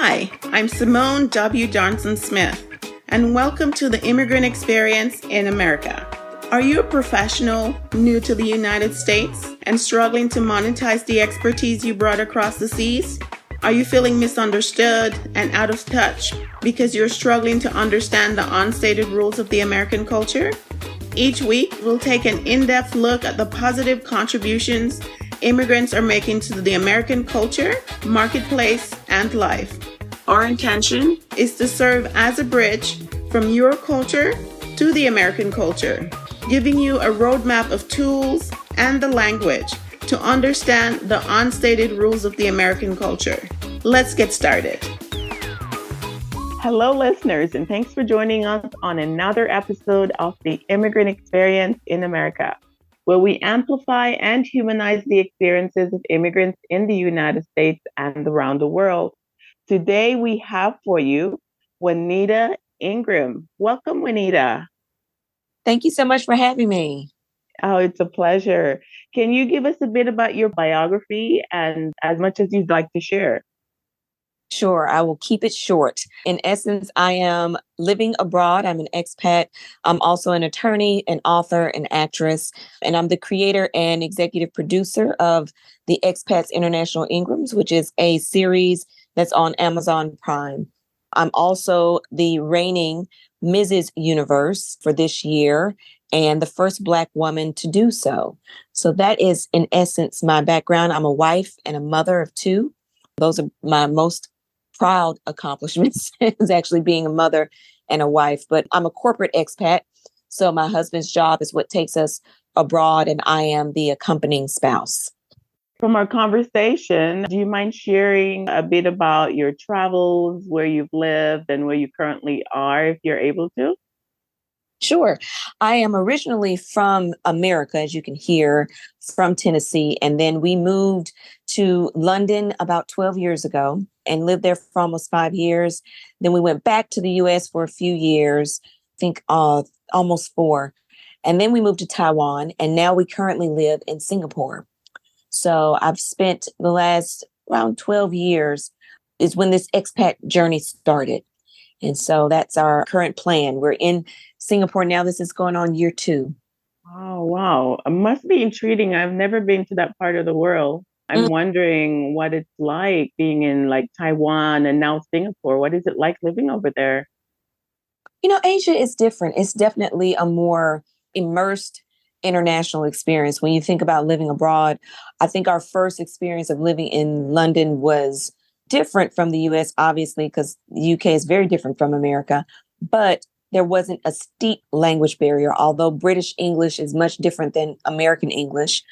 Hi, I'm Simone W. Johnson Smith, and welcome to the Immigrant Experience in America. Are you a professional new to the United States and struggling to monetize the expertise you brought across the seas? Are you feeling misunderstood and out of touch because you're struggling to understand the unstated rules of the American culture? Each week, we'll take an in-depth look at the positive contributions immigrants are making to the American culture, marketplace, and life. Our intention is to serve as a bridge from your culture to the American culture, giving you a roadmap of tools and the language to understand the unstated rules of the American culture. Let's get started. Hello, listeners, and thanks for joining us on another episode of the Immigrant Experience in America, where we amplify and humanize the experiences of immigrants in the United States and around the world. Today, we have for you Juanita Ingram. Welcome, Juanita. Thank you so much for having me. Oh, it's a pleasure. Can you give us a bit about your biography and as much as you'd like to share? Sure, I will keep it short. In essence, I am living abroad. I'm an expat. I'm also an attorney, an author, an actress, and I'm the creator and executive producer of the Expats International Ingrams, which is a series that's on Amazon Prime. I'm also the reigning Mrs. Universe for this year and the first Black woman to do so. So that is, in essence, my background. I'm a wife and a mother of two. Those are my most proud accomplishments, is actually being a mother and a wife. But I'm a corporate expat. So my husband's job is what takes us abroad, and I am the accompanying spouse. From our conversation, do you mind sharing a bit about your travels, where you've lived and where you currently are, if you're able to? Sure. I am originally from America, as you can hear, from Tennessee. And then we moved to London about 12 years ago and lived there for almost 5 years. Then we went back to the US for a few years, I think almost 4. And then we moved to Taiwan. And now we currently live in Singapore. So I've spent the last around 12 years is when this expat journey started. And so that's our current plan. We're in Singapore now. This is going on year 2. Oh, wow. It must be intriguing. I've never been to that part of the world. I'm wondering what it's like being in like Taiwan and now Singapore. What is it like living over there? Asia is different. It's definitely a more immersed international experience. When you think about living abroad, I think our first experience of living in London was different from the US, obviously, because the UK is very different from America. But there wasn't a steep language barrier, although British English is much different than American English,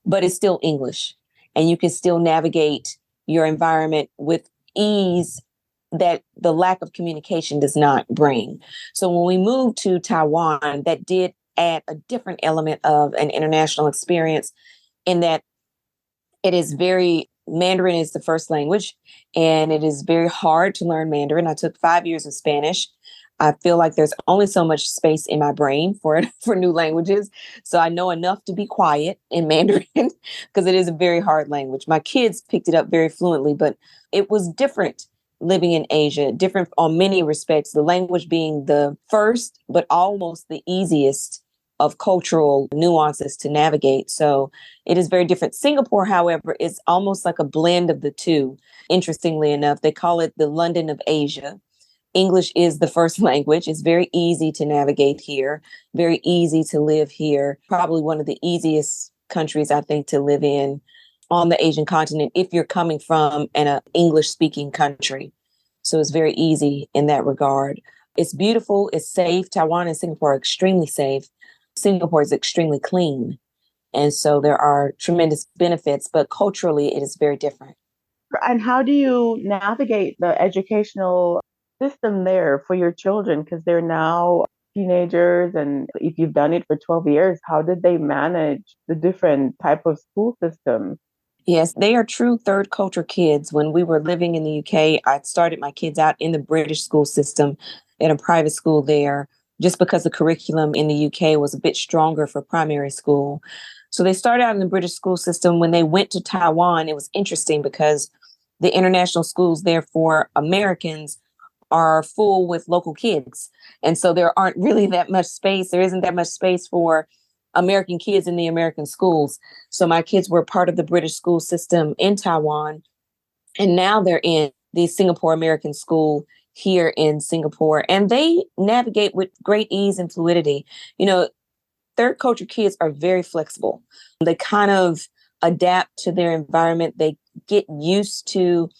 but it's still English. And you can still navigate your environment with ease that the lack of communication does not bring. So when we moved to Taiwan, that did add a different element of an international experience in that Mandarin is the first language, and it is very hard to learn Mandarin. I took 5 years of Spanish. I feel like there's only so much space in my brain for new languages. So I know enough to be quiet in Mandarin because it is a very hard language. My kids picked it up very fluently, but it was different living in Asia, different on many respects, the language being the first, but almost the easiest of cultural nuances to navigate. So it is very different. Singapore, however, is almost like a blend of the two. Interestingly enough, they call it the London of Asia. English is the first language. It's very easy to navigate here, very easy to live here. Probably one of the easiest countries, I think, to live in on the Asian continent if you're coming from an English-speaking country. So it's very easy in that regard. It's beautiful. It's safe. Taiwan and Singapore are extremely safe. Singapore is extremely clean. And so there are tremendous benefits, but culturally it is very different. And how do you navigate the educational system there for your children? Because they're now teenagers, and if you've done it for 12 years, how did they manage the different type of school systems? Yes, they are true third culture kids. When we were living in the UK, I started my kids out in the British school system in a private school there, just because the curriculum in the UK was a bit stronger for primary school. So they started out in the British school system. When they went to Taiwan, it was interesting because the international schools there for Americans are full with local kids. And so there aren't really that much space. There isn't that much space for American kids in the American schools. So my kids were part of the British school system in Taiwan. And now they're in the Singapore American school here in Singapore. And they navigate with great ease and fluidity. You know, third culture kids are very flexible. They kind of adapt to their environment. They get used to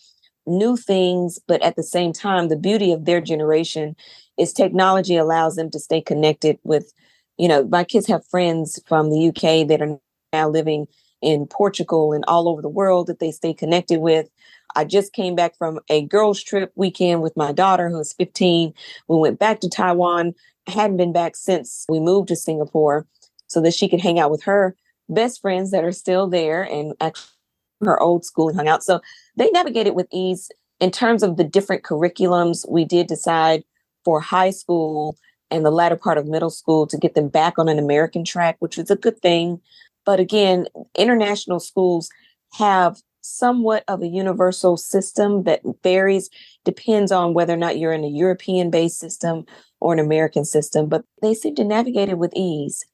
new things, but at the same time, the beauty of their generation is technology allows them to stay connected with, my kids have friends from the UK that are now living in Portugal and all over the world that they stay connected with. I just came back from a girls' trip weekend with my daughter, who's 15. We went back to Taiwan. I hadn't been back since we moved to Singapore so that she could hang out with her best friends that are still there and actually her old school and hung out. So they navigated with ease. In terms of the different curriculums, we did decide for high school and the latter part of middle school to get them back on an American track, which was a good thing. But again, international schools have somewhat of a universal system that varies, depends on whether or not you're in a European-based system or an American system, but they seem to navigate it with ease.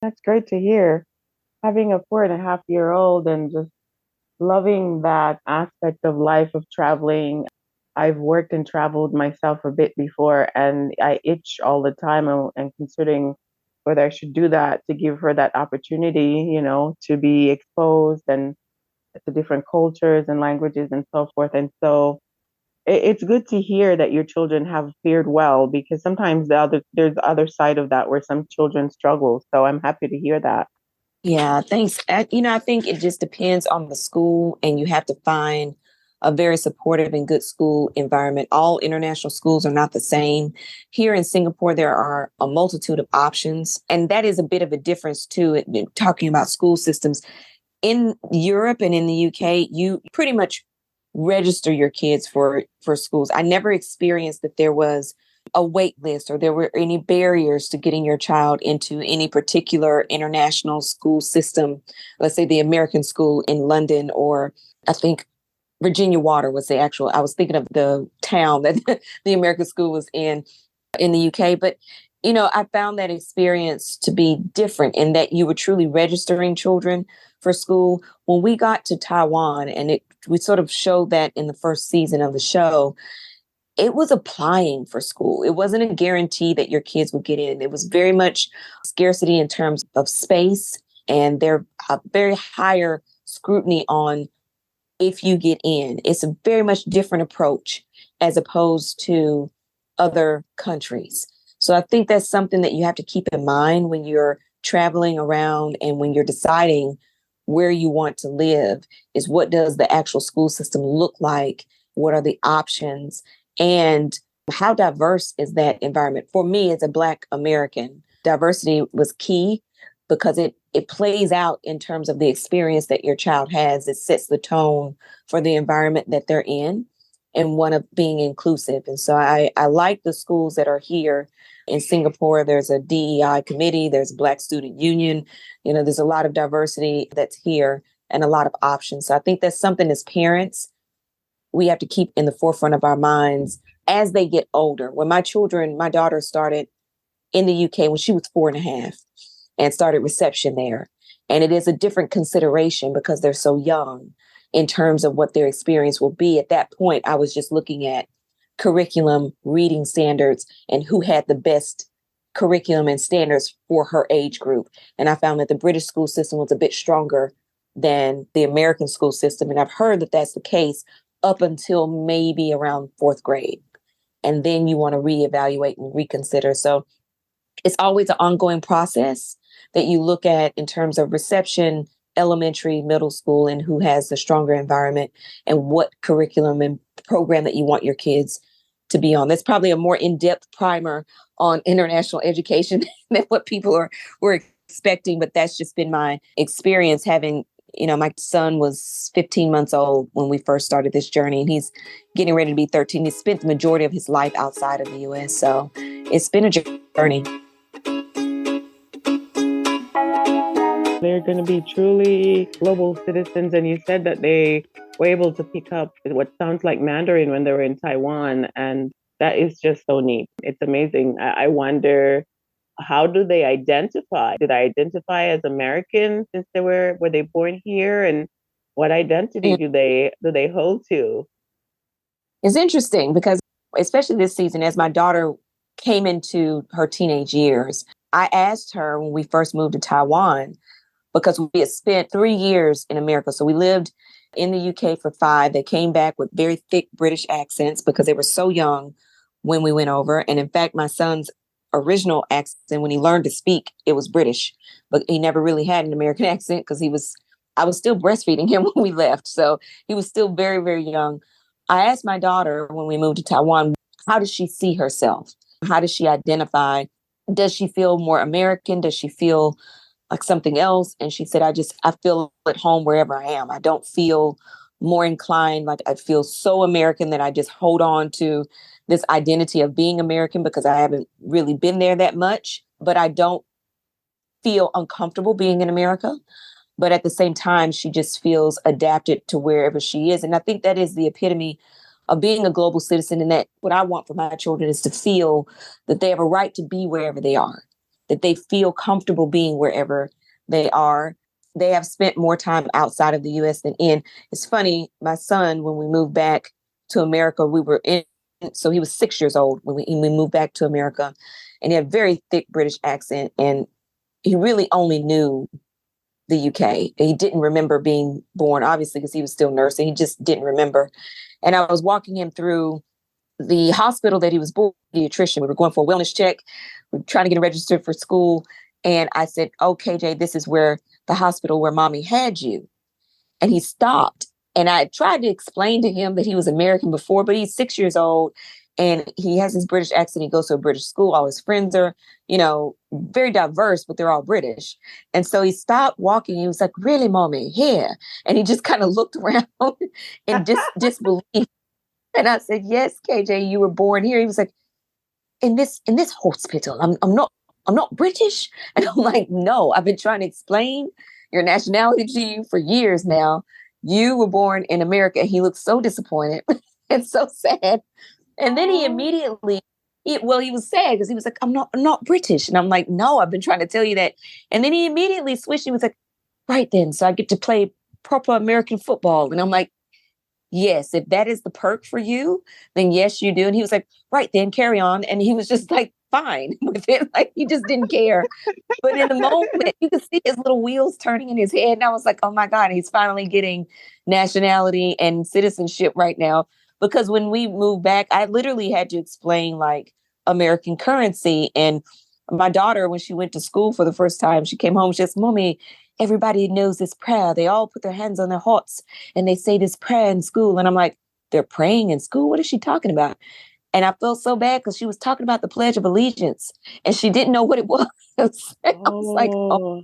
That's great to hear. Having a 4.5-year-old and just loving that aspect of life of traveling. I've worked and traveled myself a bit before, and I itch all the time and considering whether I should do that to give her that opportunity, to be exposed and to different cultures and languages and so forth. And so it's good to hear that your children have fared well, because sometimes there's the other side of that where some children struggle. So I'm happy to hear that. Yeah, thanks. I think it just depends on the school, and you have to find a very supportive and good school environment. All international schools are not the same. Here in Singapore, there are a multitude of options, and that is a bit of a difference too, talking about school systems. In Europe and in the UK, you pretty much register your kids for schools. I never experienced that there was a wait list or there were any barriers to getting your child into any particular international school system. Let's say the American school in London, or I think Virginia Water was the actual, I was thinking of the town that the American school was in the UK. But, I found that experience to be different in that you were truly registering children for school. When we got to Taiwan, and we sort of showed that in the first season of the show, it was applying for school. It wasn't a guarantee that your kids would get in. It was very much scarcity in terms of space, and there a very higher scrutiny on if you get in. It's a very much different approach as opposed to other countries. So I think that's something that you have to keep in mind when you're traveling around and when you're deciding where you want to live, is what does the actual school system look like? What are the options? And how diverse is that environment? For me, as a Black American, diversity was key because it plays out in terms of the experience that your child has. It sets the tone for the environment that they're in and one of being inclusive. And so I like the schools that are here in Singapore. There's a DEI committee, there's a Black Student Union, there's a lot of diversity that's here and a lot of options. So I think that's something as parents, we have to keep in the forefront of our minds as they get older. When my daughter started in the UK when she was 4.5 and started reception there. And it is a different consideration because they're so young in terms of what their experience will be. At that point, I was just looking at curriculum, reading standards, and who had the best curriculum and standards for her age group. And I found that the British school system was a bit stronger than the American school system. And I've heard that that's the case up until maybe around 4th grade. And then you want to reevaluate and reconsider. So it's always an ongoing process that you look at in terms of reception, elementary, middle school, and who has the stronger environment and what curriculum and program that you want your kids to be on. That's probably a more in-depth primer on international education than what people were expecting, but that's just been my experience having, my son was 15 months old when we first started this journey, and he's getting ready to be 13. He spent the majority of his life outside of the US. So it's been a journey. They're going to be truly global citizens. And you said that they were able to pick up what sounds like Mandarin when they were in Taiwan. And that is just so neat. It's amazing. I wonder, how do they identify? Did I identify as American since were they born here? And what identity do they hold to? It's interesting because, especially this season, as my daughter came into her teenage years, I asked her when we first moved to Taiwan, because we had spent 3 years in America. So we lived in the UK for 5. They came back with very thick British accents because they were so young when we went over. And in fact, my son's original accent, when he learned to speak, it was British, but he never really had an American accent because I was still breastfeeding him when we left. So he was still very, very young. I asked my daughter when we moved to Taiwan, how does she see herself? How does she identify? Does she feel more American? Does she feel like something else? And she said, I feel at home wherever I am. I don't feel more inclined. Like I feel so American that I just hold on to this identity of being American because I haven't really been there that much, but I don't feel uncomfortable being in America. But at the same time, she just feels adapted to wherever she is. And I think that is the epitome of being a global citizen. And that what I want for my children is to feel that they have a right to be wherever they are, that they feel comfortable being wherever they are. They have spent more time outside of the US than in. It's funny, my son, when we moved back to America, so he was 6 years old when we moved back to America, and he had a very thick British accent. And he really only knew the UK. He didn't remember being born, obviously, because he was still nursing. He just didn't remember. And I was walking him through the hospital that he was born, pediatrician. We were going for a wellness check. We were trying to get him registered for school. And I said, "Oh, KJ, this is where the hospital where mommy had you." And he stopped. And I tried to explain to him that he was American before, but he's 6 years old and he has his British accent. He goes to a British school. All his friends are, very diverse, but they're all British. And so he stopped walking. He was like, "Really, mommy, here?" And he just kind of looked around in disbelief. And I said, "Yes, KJ, you were born here." He was like, in this hospital. I'm not British." And I'm like, "No, I've been trying to explain your nationality to you for years now. You were born in America." And he looked so disappointed and so sad. And then he immediately, he was sad because he was like, I'm not British." And I'm like, "No, I've been trying to tell you that." And then he immediately switched. He was like, "Right then, so I get to play proper American football." And I'm like, "Yes, if that is the perk for you, then yes, you do." And he was like, "Right then, carry on." And he was just like, fine with it. Like he just didn't care. But in the moment, you could see his little wheels turning in his head. And I was like, oh my God, he's finally getting nationality and citizenship right now. Because when we moved back, I literally had to explain like American currency. And my daughter, when she went to school for the first time, she came home, she says, "Mommy, everybody knows this prayer. They all put their hands on their hearts and they say this prayer in school." And I'm like, "They're praying in school? What is she talking about?" And I felt so bad because she was talking about the Pledge of Allegiance and she didn't know what it was. I was like, oh,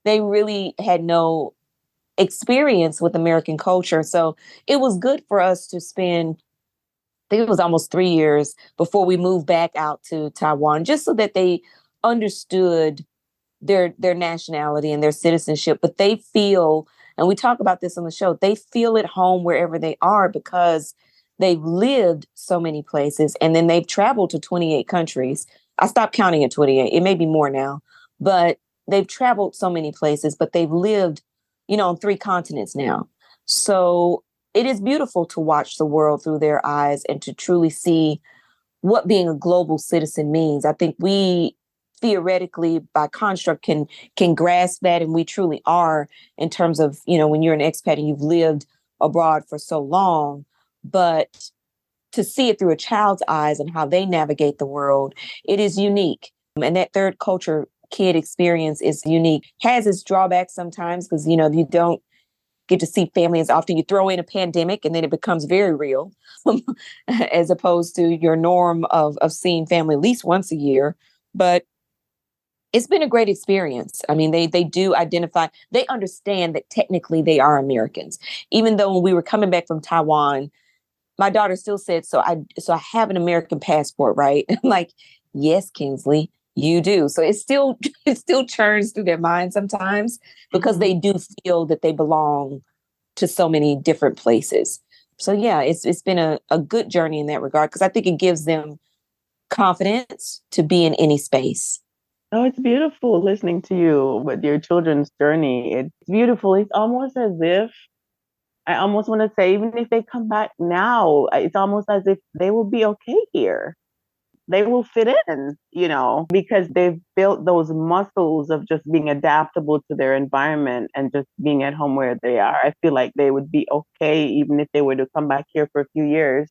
they really had no experience with American culture. So it was good for us to spend, I think it was almost 3 years before we moved back out to Taiwan, just so that they understood their nationality and their citizenship. But they feel, and we talk about this on the show, they feel at home wherever they are because they've lived so many places and then they've traveled to 28 countries. I stopped counting at 28. It may be more now, but they've traveled so many places, but they've lived, on 3 continents now. So it is beautiful to watch the world through their eyes and to truly see what being a global citizen means. I think we theoretically by construct can grasp that, and we truly are, in terms of, when you're an expat and you've lived abroad for so long. But to see it through a child's eyes and how they navigate the world, it is unique. And that third culture kid experience is unique. Has its drawbacks sometimes because, you don't get to see family as often. You throw in a pandemic and then it becomes very real as opposed to your norm of seeing family at least once a year. But it's been a great experience. I mean, they do identify, they understand that technically they are Americans. Even though when we were coming back from Taiwan, my daughter still said, so I have an American passport, right? I'm like, yes, Kinsley, You do. So it still it still churns through their mind sometimes because they do feel that they belong to so many different places. So yeah, it's been a good journey in that regard because I think it gives them confidence to be in any space. Oh, it's beautiful listening to you with your children's journey. It's beautiful. It's almost as if I almost want to say, even if they come back now, it's almost as if they will be okay here. They will fit in, because they've built those muscles of just being adaptable to their environment and just being at home where they are. I feel like they would be okay even if they were to come back here for a few years.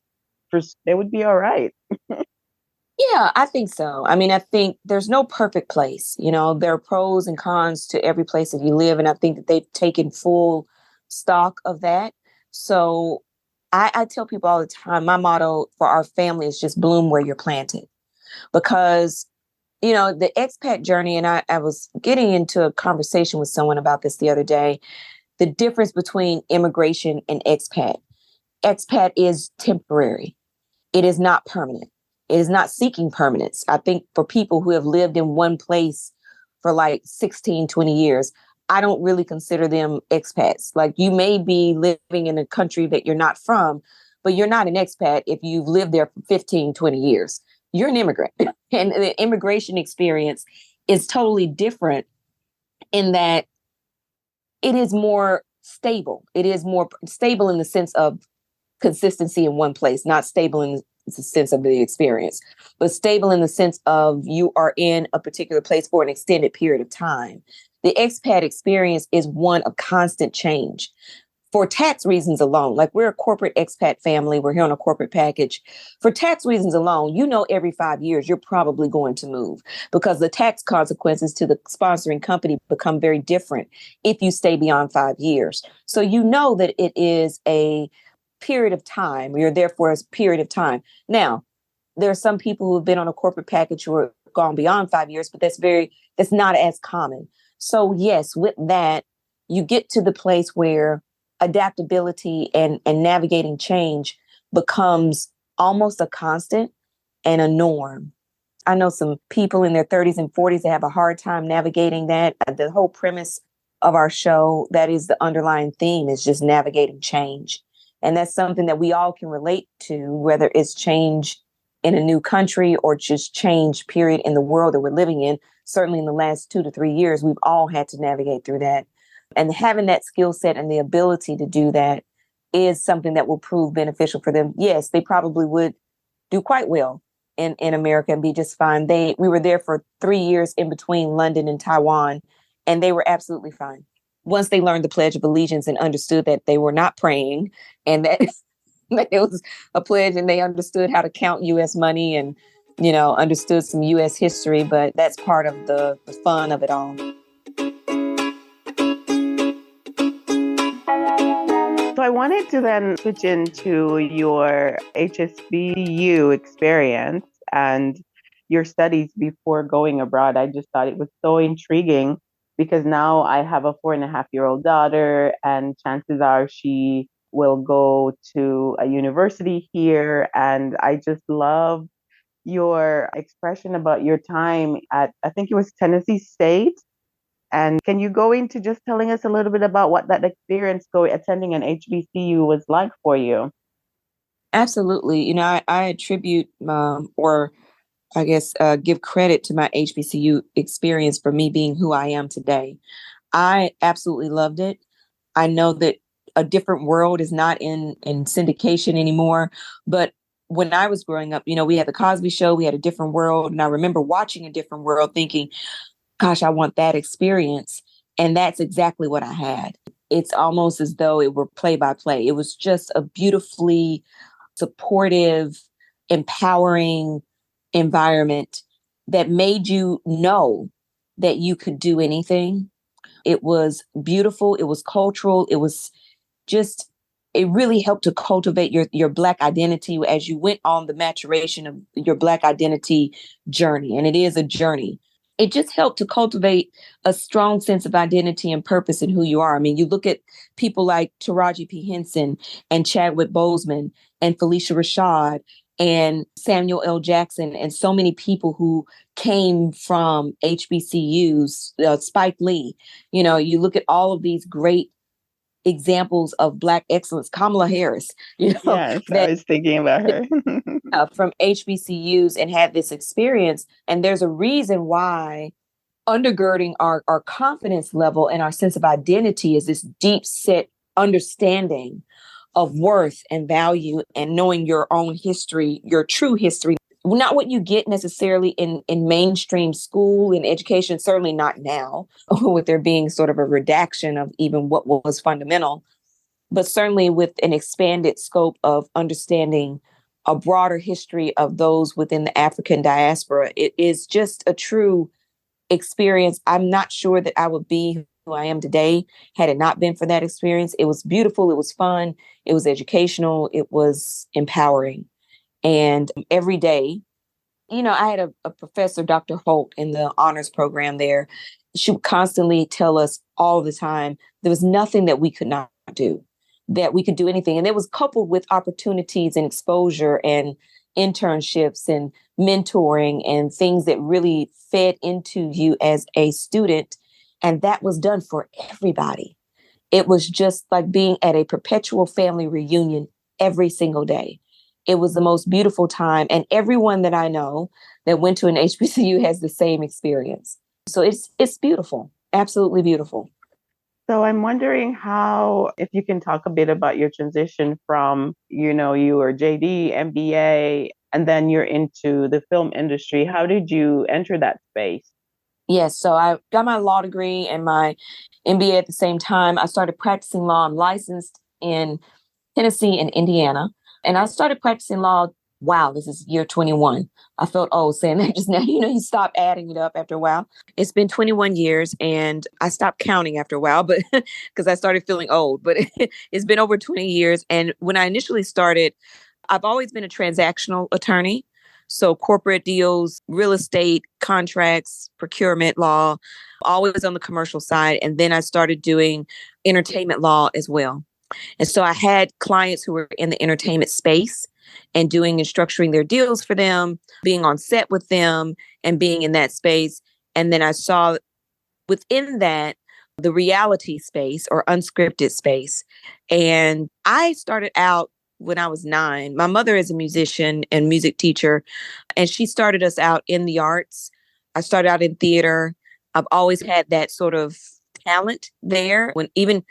They would be all right. Yeah, I think so. I mean, I think there's no perfect place. There are pros and cons to every place that you live. And I think that they've taken full stock of that. So I tell people all the time, my motto for our family is just bloom where you're planted. Because, the expat journey, and I was getting into a conversation with someone about this the other day, the difference between immigration and expat. Expat is temporary. It is not permanent. It is not seeking permanence. I think for people who have lived in one place for like 16, 20 years, I don't really consider them expats. Like you may be living in a country that you're not from, but you're not an expat if you've lived there for 15, 20 years. You're an immigrant. And the immigration experience is totally different in that it is more stable. It is more stable in the sense of consistency in one place, not stable in the sense of the experience, but stable in the sense of you are in a particular place for an extended period of time. The expat experience is one of constant change for tax reasons alone. Like we're a corporate expat family. We're here on a corporate package. For tax reasons alone, every 5 years, you're probably going to move because the tax consequences to the sponsoring company become very different if you stay beyond 5 years. So that it is a period of time. You're there for a period of time. Now, there are some people who have been on a corporate package who are gone beyond 5 years, but that's not as common. So yes, with that, you get to the place where adaptability and navigating change becomes almost a constant and a norm. I know some people in their 30s and 40s that have a hard time navigating that. The whole premise of our show, that is the underlying theme, is just navigating change. And that's something that we all can relate to, whether it's change in a new country or just change period in the world that we're living in. Certainly in the last 2 to 3 years, we've all had to navigate through that. And having that skill set and the ability to do that is something that will prove beneficial for them. Yes, they probably would do quite well in America and be just fine. We were there for 3 years in between London and Taiwan, and they were absolutely fine. Once they learned the Pledge of Allegiance and understood that they were not praying and that, that it was a pledge, and they understood how to count U.S. money and, understood some U.S. history, but that's part of the fun of it all. So I wanted to then switch into your HSBU experience and your studies before going abroad. I just thought it was so intriguing because now I have a 4.5-year-old daughter, and chances are she will go to a university here. And I just love your expression about your time at, I think it was Tennessee State. And can you go into just telling us a little bit about what that experience attending an HBCU was like for you? Absolutely. I attribute give credit to my HBCU experience for me being who I am today. I absolutely loved it. I know that A Different World is not in syndication anymore, but when I was growing up, we had the Cosby Show, we had A Different World, and I remember watching A Different World thinking, gosh, I want that experience. And that's exactly what I had. It's almost as though it were play by play. It was just a beautifully supportive, empowering environment that made you know that you could do anything. It was beautiful. It was cultural. It was just, it really helped to cultivate your Black identity as you went on the maturation of your Black identity journey. And it is a journey. It just helped to cultivate a strong sense of identity and purpose in who you are. I mean, you look at people like Taraji P. Henson and Chadwick Boseman and Felicia Rashad and Samuel L. Jackson and so many people who came from HBCUs, Spike Lee. You look at all of these great examples of Black excellence, Kamala Harris, Yes, I that was thinking about her. from HBCUs and had this experience. And there's a reason why undergirding our confidence level and our sense of identity is this deep set understanding of worth and value and knowing your own history, your true history, not what you get necessarily in mainstream school and education, certainly not now, with there being sort of a redaction of even what was fundamental, but certainly with an expanded scope of understanding a broader history of those within the African diaspora. It is just a true experience. I'm not sure that I would be who I am today had it not been for that experience. It was beautiful. It was fun. It was educational. It was empowering. And every day, I had a professor, Dr. Holt, in the honors program there. She would constantly tell us all the time, there was nothing that we could not do, that we could do anything. And it was coupled with opportunities and exposure and internships and mentoring and things that really fed into you as a student. And that was done for everybody. It was just like being at a perpetual family reunion every single day. It was the most beautiful time. And everyone that I know that went to an HBCU has the same experience. So it's beautiful, absolutely beautiful. So I'm wondering if you can talk a bit about your transition from, you were JD, MBA, and then you're into the film industry. How did you enter that space? Yes, so I got my law degree and my MBA at the same time. I started practicing law. I'm licensed in Tennessee and Indiana. And I started practicing law. Wow, this is year 21. I felt old saying that just now. You stop adding it up after a while. It's been 21 years and I stopped counting after a while, but because I started feeling old. But it's been over 20 years. And when I initially started, I've always been a transactional attorney. So corporate deals, real estate, contracts, procurement law, always on the commercial side. And then I started doing entertainment law as well. And so I had clients who were in the entertainment space and doing and structuring their deals for them, being on set with them and being in that space. And then I saw within that the reality space or unscripted space. And I started out when I was 9. My mother is a musician and music teacher, and she started us out in the arts. I started out in theater. I've always had that sort of talent there. When even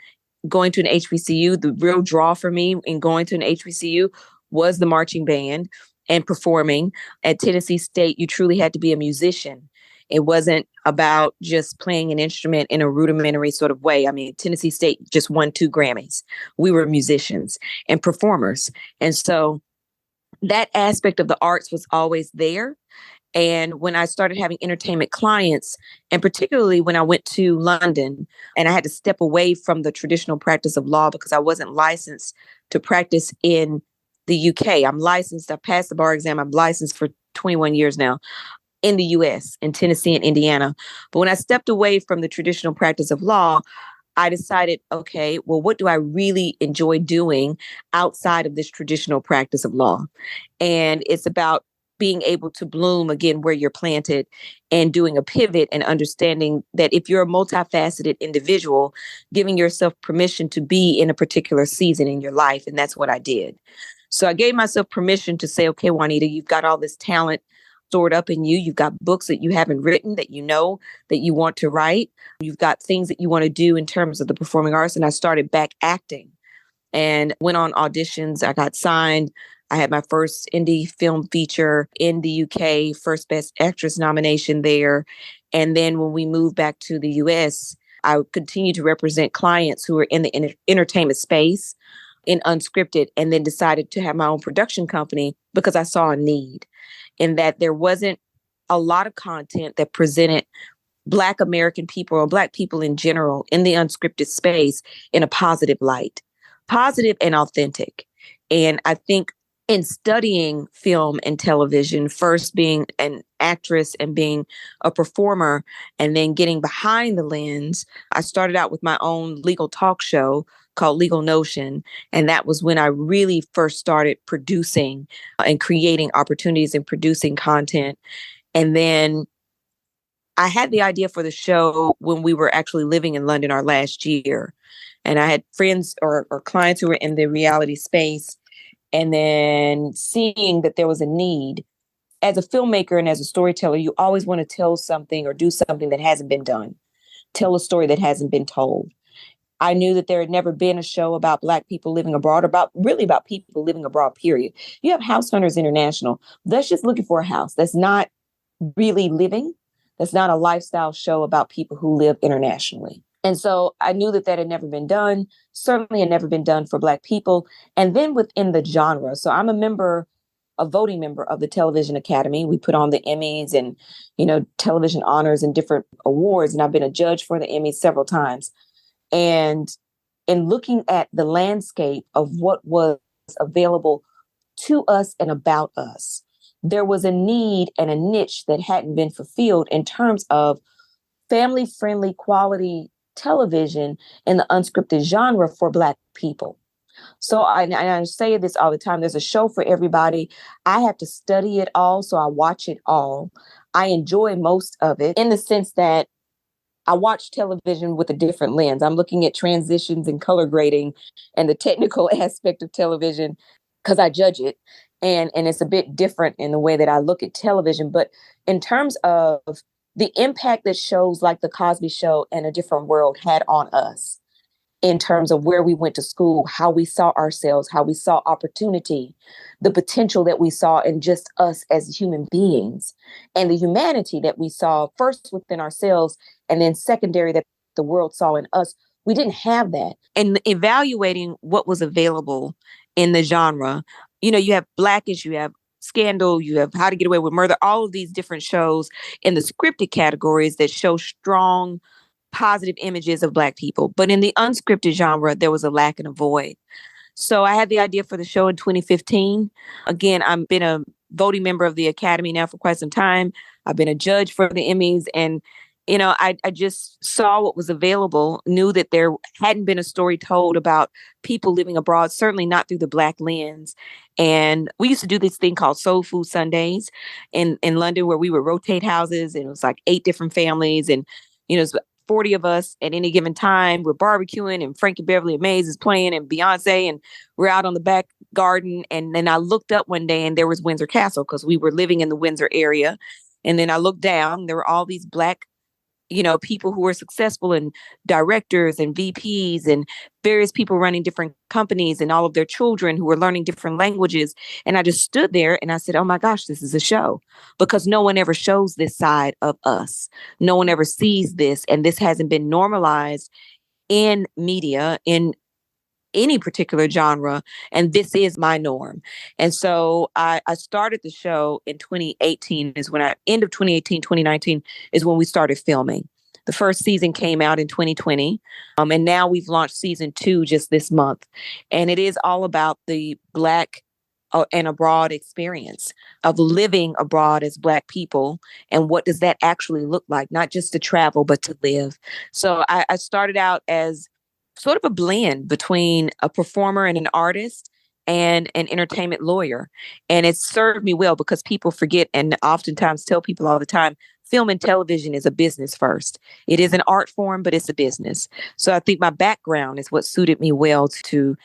going to an HBCU, the real draw for me in going to an HBCU was the marching band and performing. At Tennessee State, you truly had to be a musician. It wasn't about just playing an instrument in a rudimentary sort of way. I mean, Tennessee State just won 2 Grammys. We were musicians and performers. And so that aspect of the arts was always there. And when I started having entertainment clients, and particularly when I went to London and I had to step away from the traditional practice of law because I wasn't licensed to practice in the UK. I'm licensed. I passed the bar exam. I'm licensed for 21 years now in the US, in Tennessee and Indiana. But when I stepped away from the traditional practice of law, I decided, okay, well, what do I really enjoy doing outside of this traditional practice of law? And it's about being able to bloom again where you're planted and doing a pivot and understanding that if you're a multifaceted individual, giving yourself permission to be in a particular season in your life. And that's what I did. So I gave myself permission to say, okay, Juanita, you've got all this talent stored up in you. You've got books that you haven't written that you know that you want to write. You've got things that you want to do in terms of the performing arts. And I started back acting and went on auditions. I got signed. I had my first indie film feature in the UK, first Best Actress nomination there. And then when we moved back to the US, I would continue to represent clients who were in the entertainment space in unscripted, and then decided to have my own production company because I saw a need in that there wasn't a lot of content that presented Black American people or Black people in general in the unscripted space in a positive light, positive and authentic. And I think in studying film and television, first being an actress and being a performer, and then getting behind the lens, I started out with my own legal talk show called Legal Notion. And that was when I really first started producing and creating opportunities and producing content. And then I had the idea for the show when we were actually living in London our last year. And I had friends or clients who were in the reality space. And then seeing that there was a need. As a filmmaker and as a storyteller, you always want to tell something or do something that hasn't been done. Tell a story that hasn't been told. I knew that there had never been a show about Black people living abroad, about people living abroad, period. You have House Hunters International. That's just looking for a house. That's not really living. That's not a lifestyle show about people who live internationally. And so I knew that that had never been done, certainly had never been done for Black people. And then within the genre. So I'm a voting member of the Television Academy. We put on the Emmys and, television honors and different awards. And I've been a judge for the Emmys several times. And in looking at the landscape of what was available to us and about us, there was a need and a niche that hadn't been fulfilled in terms of family-friendly quality television in the unscripted genre for Black people. So I say this all the time. There's a show for everybody. I have to study it all, so I watch it all. I enjoy most of it in the sense that I watch television with a different lens. I'm looking at transitions and color grading and the technical aspect of television because I judge it. And it's a bit different in the way that I look at television. But in terms of the impact that shows like The Cosby Show and A Different World had on us, in terms of where we went to school, how we saw ourselves, how we saw opportunity, the potential that we saw in just us as human beings, and the humanity that we saw first within ourselves, and then secondary that the world saw in us. We didn't have that. And evaluating what was available in the genre, you have Blackish, you have Scandal, you have How to Get Away with Murder, all of these different shows in the scripted categories that show strong positive images of Black people. But in the unscripted genre, there was a lack and a void. So I had the idea for the show in 2015. Again, I've been a voting member of the Academy now for quite some time. I've been a judge for the Emmys. And, I just saw what was available, knew that there hadn't been a story told about people living abroad, certainly not through the Black lens. And we used to do this thing called Soul Food Sundays in London, where we would rotate houses, and it was like 8 different families. And, it's 40 of us at any given time. We're barbecuing, and Frankie Beverly and Maze is playing, and Beyonce, and we're out on the back garden. And then I looked up one day and there was Windsor Castle because we were living in the Windsor area. And then I looked down, there were all these Black, people who were successful, and directors and VPs and various people running different companies, and all of their children who were learning different languages. And I just stood there and I said, oh my gosh, this is a show, because no one ever shows this side of us. No one ever sees this. And this hasn't been normalized in media, in any particular genre. And this is my norm. And so I started the show in 2018 end of 2018, 2019 is when we started filming. The first season came out in 2020. And now we've launched season 2 just this month. And it is all about the Black and abroad experience of living abroad as Black people. And what does that actually look like? Not just to travel, but to live. So I started out as sort of a blend between a performer and an artist and an entertainment lawyer. And it served me well, because people forget, and oftentimes tell people all the time, film and television is a business first. It is an art form, but it's a business. So I think my background is what suited me well to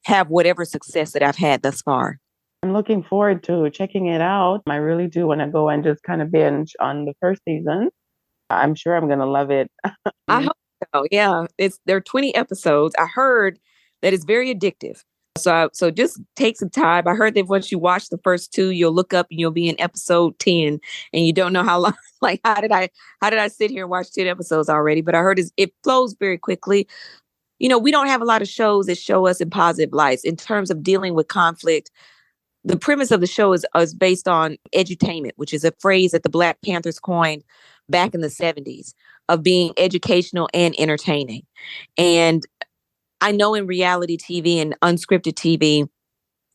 have whatever success that I've had thus far. I'm looking forward to checking it out. I really do want to go and just kind of binge on the first season. I'm sure I'm going to love it. I hope so. Yeah, there are 20 episodes. I heard that it's very addictive. So just take some time. I heard that once you watch the first 2, you'll look up and you'll be in episode 10, and you don't know how long. Like, how did I sit here and watch 10 episodes already? But I heard it flows very quickly. We don't have a lot of shows that show us in positive lights in terms of dealing with conflict. The premise of the show is based on edutainment, which is a phrase that the Black Panthers coined back in the 70s, of being educational and entertaining. And I know in reality TV and unscripted TV,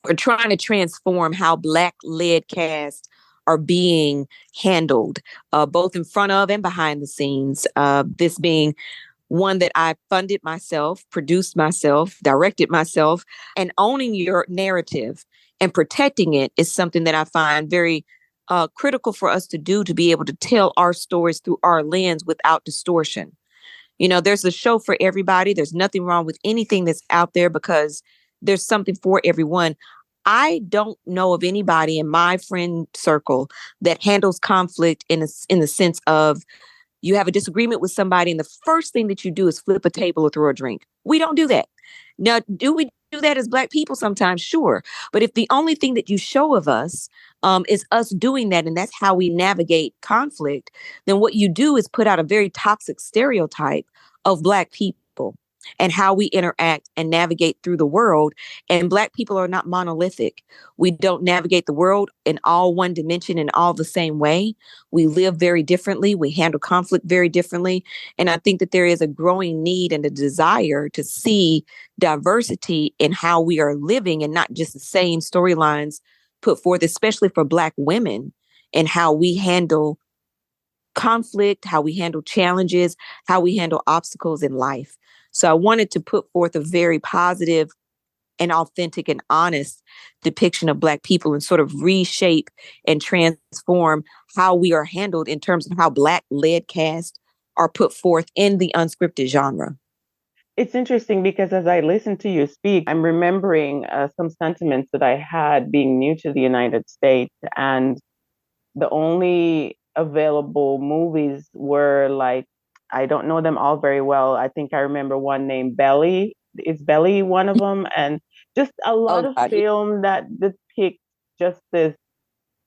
we're trying to transform how Black-led casts are being handled, both in front of and behind the scenes. This being one that I funded myself, produced myself, directed myself, and owning your narrative and protecting it is something that I find very critical for us to do, to be able to tell our stories through our lens without distortion. There's a show for everybody. There's nothing wrong with anything that's out there because there's something for everyone. I don't know of anybody in my friend circle that handles conflict in the sense of you have a disagreement with somebody and the first thing that you do is flip a table or throw a drink. We don't do that. Now, do we do that as Black people sometimes? Sure. But if the only thing that you show of us is us doing that, and that's how we navigate conflict, then what you do is put out a very toxic stereotype of Black people and how we interact and navigate through the world. And Black people are not monolithic. We don't navigate the world in all one dimension in all the same way. We live very differently. We handle conflict very differently. And I think that there is a growing need and a desire to see diversity in how we are living and not just the same storylines put forth, especially for Black women, and how we handle conflict, how we handle challenges, how we handle obstacles in life. So I wanted to put forth a very positive and authentic and honest depiction of Black people and sort of reshape and transform how we are handled in terms of how Black-led casts are put forth in the unscripted genre. It's interesting because as I listen to you speak, I'm remembering some sentiments that I had being new to the United States. And the only available movies were like, I don't know them all very well. I think I remember one named Belly. Is Belly one of them? And just a lot of film that depict just this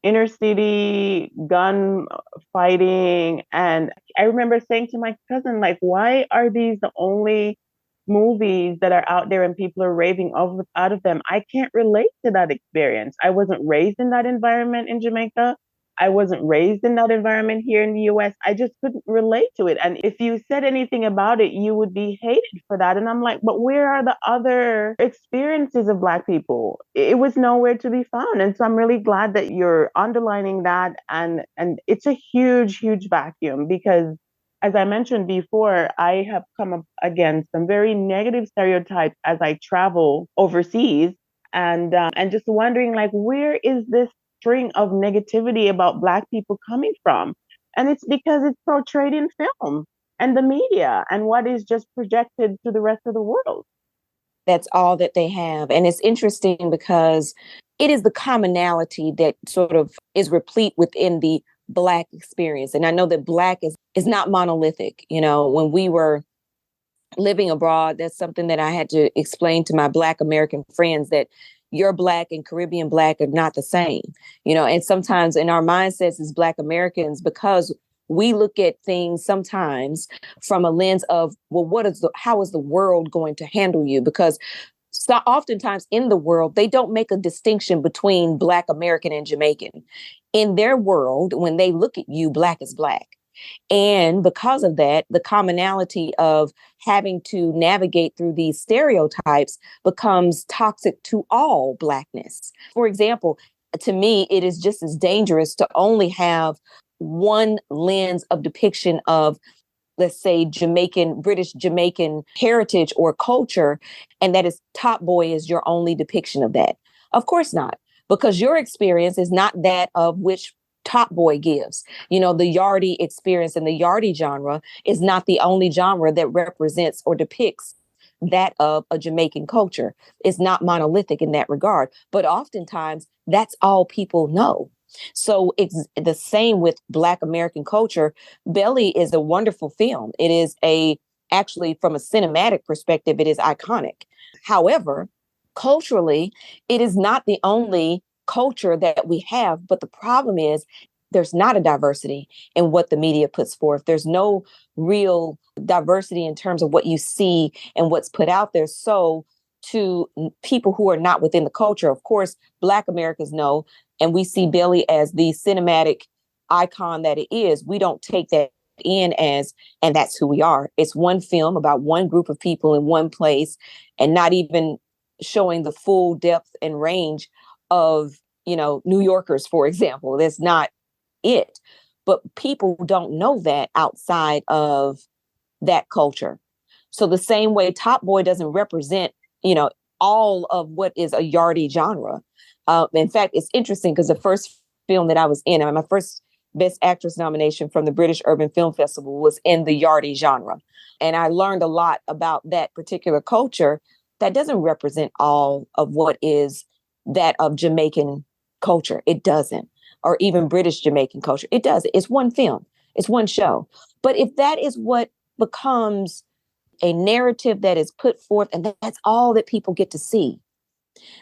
inner city gun fighting. And I remember saying to my cousin, like, why are these the only movies that are out there and people are raving out of them? I can't relate to that experience. I wasn't raised in that environment in Jamaica. I wasn't raised in that environment here in the US. I just couldn't relate to it. And if you said anything about it, you would be hated for that. And I'm like, but where are the other experiences of Black people? It was nowhere to be found. And so I'm really glad that you're underlining that. And it's a huge, huge vacuum because as I mentioned before, I have come up against some very negative stereotypes as I travel overseas, and just wondering, like, where is this string of negativity about Black people coming from? And it's because it's portrayed in film and the media and what is just projected to the rest of the world. That's all that they have. And it's interesting because it is the commonality that sort of is replete within the Black experience. And I know that Black is not monolithic. When we were living abroad, that's something that I had to explain to my Black American friends, that your Black and Caribbean Black are not the same. And sometimes in our mindsets as Black Americans, because we look at things sometimes from a lens of, well, how is the world going to handle you? Because so oftentimes in the world, they don't make a distinction between Black American and Jamaican. In their world, when they look at you, Black is Black. And because of that, the commonality of having to navigate through these stereotypes becomes toxic to all Blackness. For example, to me, it is just as dangerous to only have one lens of depiction of, let's say, British Jamaican heritage or culture, and that is Top Boy is your only depiction of that. Of course not, because your experience is not that of which Top Boy gives. The Yardie experience and the Yardie genre is not the only genre that represents or depicts that of a Jamaican culture. It's not monolithic in that regard, but oftentimes that's all people know. So it's the same with Black American culture. Belly is a wonderful film. It is actually from a cinematic perspective, it is iconic. However, culturally, it is not the only culture that we have. But the problem is there's not a diversity in what the media puts forth. There's no real diversity in terms of what you see and what's put out there. So to people who are not within the culture, of course, Black Americans know, and we see Belly as the cinematic icon that it is. We don't take that in and that's who we are. It's one film about one group of people in one place, and not even showing the full depth and range of, New Yorkers, for example. That's not it. But people don't know that outside of that culture. So the same way Top Boy doesn't represent, all of what is a yardie genre. In fact, it's interesting because the first film that I was in, my first Best Actress nomination from the British Urban Film Festival was in the yardie genre. And I learned a lot about that particular culture that doesn't represent all of what is that of Jamaican culture. It doesn't. Or even British Jamaican culture. It doesn't. It's one film. It's one show. But if that is what becomes a narrative that is put forth and that's all that people get to see,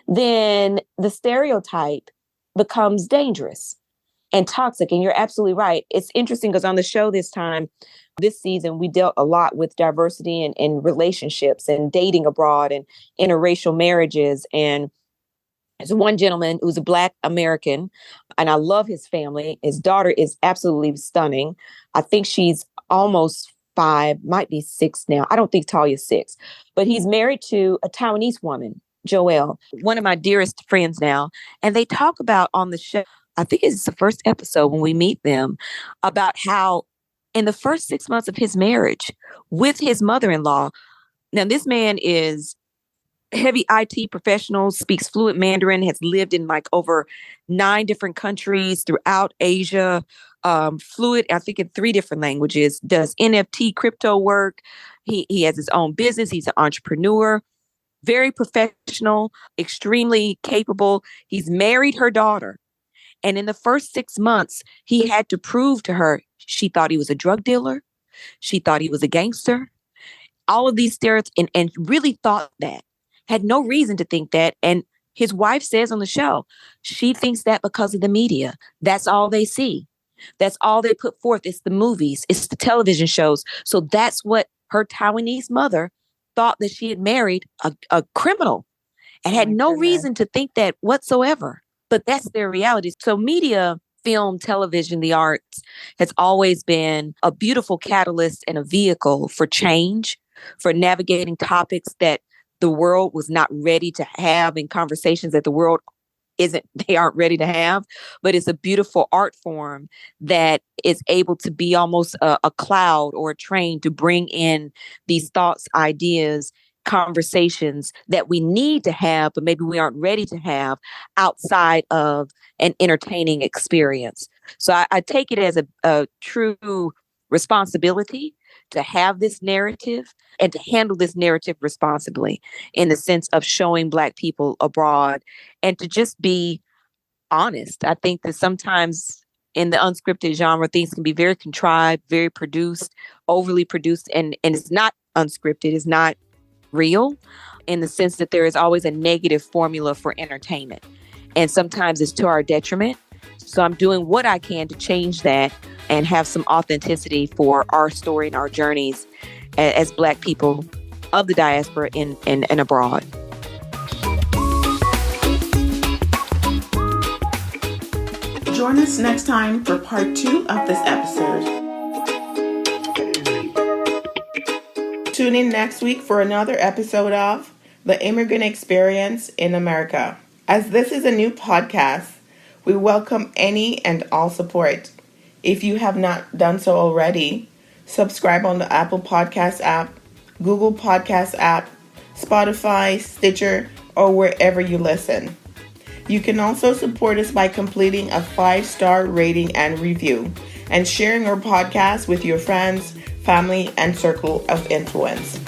then the stereotype becomes dangerous and toxic. And you're absolutely right. It's interesting because on the show this season, we dealt a lot with diversity and relationships and dating abroad and interracial marriages. And there's one gentleman who's a Black American, and I love his family. His daughter is absolutely stunning. I think she's almost 5, might be 6 now. I don't think Talia's 6, but he's married to a Taiwanese woman, Joelle, one of my dearest friends now. And they talk about on the show, I think it's the first episode when we meet them, about how in the first 6 months of his marriage with his mother-in-law, now this man is heavy IT professional, speaks fluent Mandarin, has lived in like over 9 different countries throughout Asia, fluent, I think in 3 different languages, does NFT crypto work. He has his own business. He's an entrepreneur, very professional, extremely capable. He's married her daughter. And in the first 6 months, he had to prove to her, she thought he was a drug dealer. She thought he was a gangster. All of these stereotypes, and really thought that. Had no reason to think that. And his wife says on the show, she thinks that because of the media. That's all they see. That's all they put forth. It's the movies. It's the television shows. So that's what her Taiwanese mother thought, that she had married a criminal and had no reason to think that whatsoever. But that's their reality. So media, film, television, the arts has always been a beautiful catalyst and a vehicle for change, for navigating topics that the world was not ready to have, in conversations that the world they aren't ready to have. But it's a beautiful art form that is able to be almost a cloud or a train to bring in these thoughts, ideas, conversations that we need to have, but maybe we aren't ready to have outside of an entertaining experience. So I take it as a true responsibility to have this narrative and to handle this narrative responsibly, in the sense of showing Black people abroad and to just be honest. I think that sometimes in the unscripted genre, things can be very contrived, very produced, overly produced, and it's not unscripted, it's not real, in the sense that there is always a negative formula for entertainment. And sometimes it's to our detriment. So I'm doing what I can to change that and have some authenticity for our story and our journeys as Black people of the diaspora and abroad. Join us next time for part 2 of this episode. Tune in next week for another episode of The Immigrant Experience in America. As this is a new podcast, we welcome any and all support. If you have not done so already, subscribe on the Apple Podcast app, Google Podcast app, Spotify, Stitcher, or wherever you listen. You can also support us by completing a 5-star rating and review and sharing our podcast with your friends, family, and circle of influence.